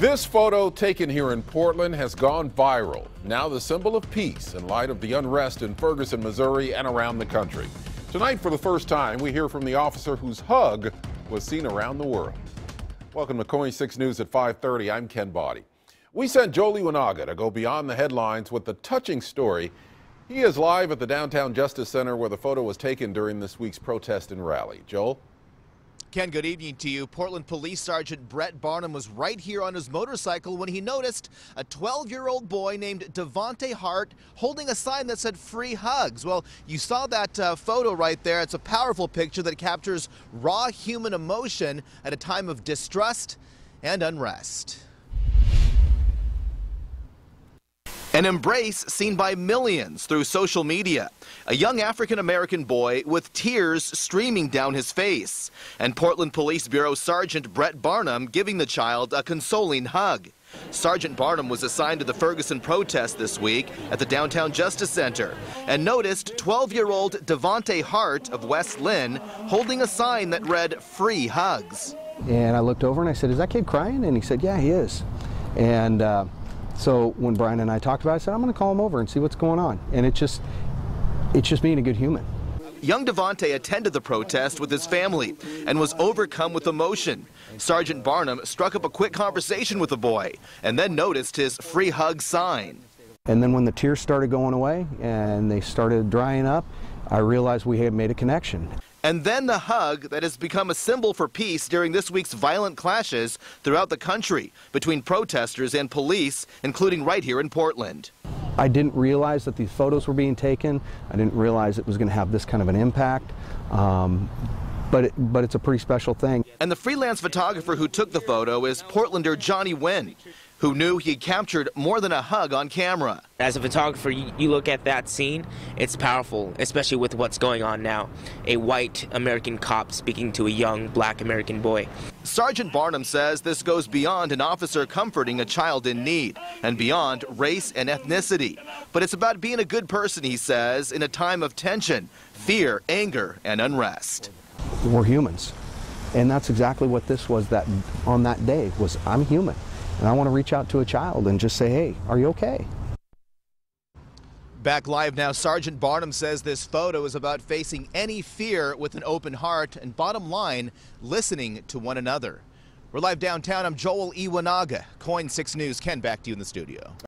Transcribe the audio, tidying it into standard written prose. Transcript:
This photo taken here in Portland has gone viral. Now the symbol of peace in light of the unrest in Ferguson, Missouri and around the country. Tonight, for the first time, we hear from the officer whose hug was seen around the world. Welcome to KOIN 6 News at 5:30. I'm Ken Body. We sent Joel Iwanaga to go beyond the headlines with the touching story. He is live at the Downtown Justice Center where the photo was taken during this week's protest and rally. Joel? Ken, good evening to you. Portland Police Sergeant Bret Barnum was right here on his motorcycle when he noticed a 12-year-old boy named Devontae Hart holding a sign that said "Free Hugs." Well, you saw that photo right there. It's a powerful picture that captures raw human emotion at a time of distrust and unrest. An embrace seen by millions through social media. A young African-American boy with tears streaming down his face. And Portland Police Bureau Sergeant Bret Barnum giving the child a consoling hug. Sergeant Barnum was assigned to the Ferguson protest this week at the Downtown Justice Center and noticed 12-year-old Devontae Hart of West Lynn holding a sign that read "Free Hugs." And I looked over and I said, "Is that kid crying?" And he said, "Yeah, he is." And so when Brian and I talked about it, I said, "I'm going to call him over and see what's going on." And it's just being a good human. Young Devontae attended the protest with his family and was overcome with emotion. Sergeant Barnum struck up a quick conversation with the boy and then noticed his "Free Hug" sign. And then when the tears started going away and they started drying up, I realized we had made a connection. And then the hug that has become a symbol for peace during this week's violent clashes throughout the country between protesters and police, including right here in Portland. I didn't realize that these photos were being taken. I didn't realize it was going to have this kind of an impact. But it's a pretty special thing. And the freelance photographer who took the photo is Portlander Johnny Wynn, who knew he captured more than a hug on camera. As a photographer, you look at that scene, it's powerful, especially with what's going on now. A white American cop speaking to a young black American boy. Sergeant Barnum says this goes beyond an officer comforting a child in need and beyond race and ethnicity. But it's about being a good person, he says, in a time of tension, fear, anger, and unrest. We're humans. And that's exactly what this was on that day, was I'm human. And I want to reach out to a child and just say, "Hey, are you okay?" Back live now, Sergeant Barnum says this photo is about facing any fear with an open heart and, bottom line, listening to one another. We're live downtown. I'm Joel Iwanaga, KOIN 6 News. Ken, back to you in the studio.